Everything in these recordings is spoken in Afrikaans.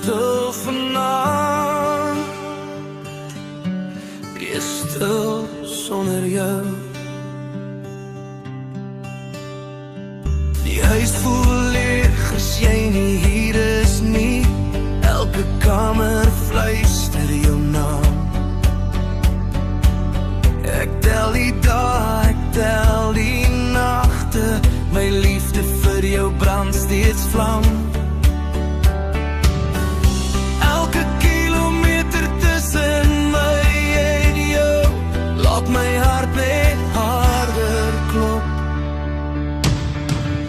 stil vanaand. Wees stil sonder jou. Die huis voel leeg as jy nie hier is nie. Elke kamer fluister jou naam. Ek tel die dae, ek tel die nagte. My liefde vir jou brand steeds vlam. Elke kilometer tussen my en jou laat my hart net harder klop.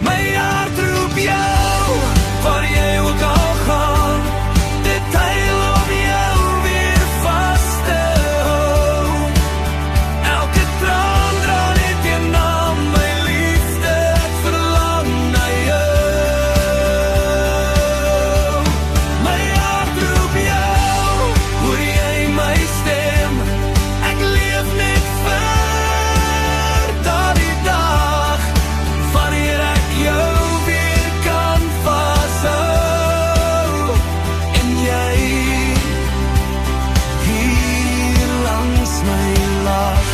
My hart roep jou, waar jy ook al gaan. Dit huil om jou weer vas te hou. Elke traan dra net jou naam, my liefde, ek verlang na jou. My hart roep jou, hoor jy my stem? Ek leef net vir daardie dag, wanneer ek jou weer kan vashou. En jy hier langs my lag.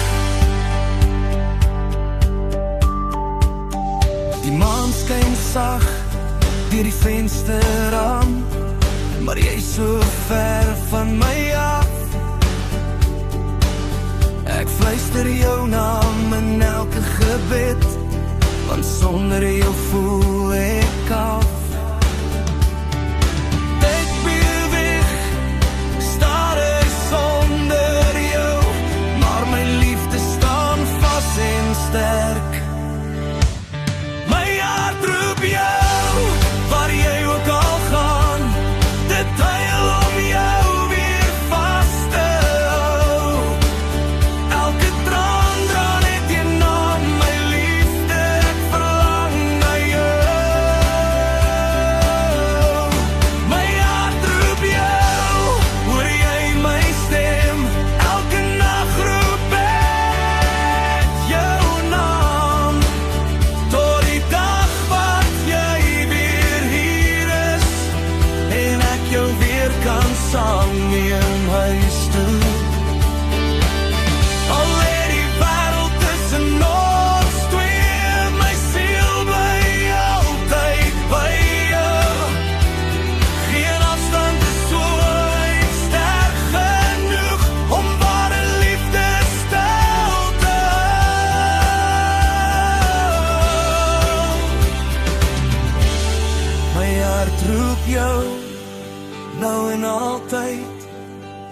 Die maan skyn sag deur die vensterraam, maar jy so ver van my af. Ek fluister jou naam in elke gebed, want sonder jou voel ek af. Ek beweeg, staar ek sonder jou, maar my liefde staan vas en sterk. My hart roep jou, waar jy ook al gaan. Dit huil om jou weer vas te hou. Elke traan dra net jou naam, my liefde, ek verlang na jou. My hart roep jou, hoor jy my stem? Elke nag roep ek jou naam, tot die dag wat jy weer hier is, en ek jou weer kan saamneem huis toe. Al lê die wêreld tussen ons twee, my siel bly altyd by jou. Geen afstand is so sterk genoeg om ware liefde stil te hou. My hart roep jou, nou en altyd,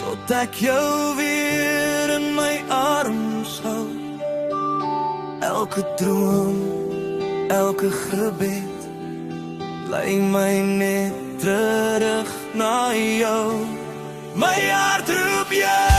tot ek jou weer in my arms hou. Elke droom, elke gebed, lei my net terug na jou. My hart roep jou.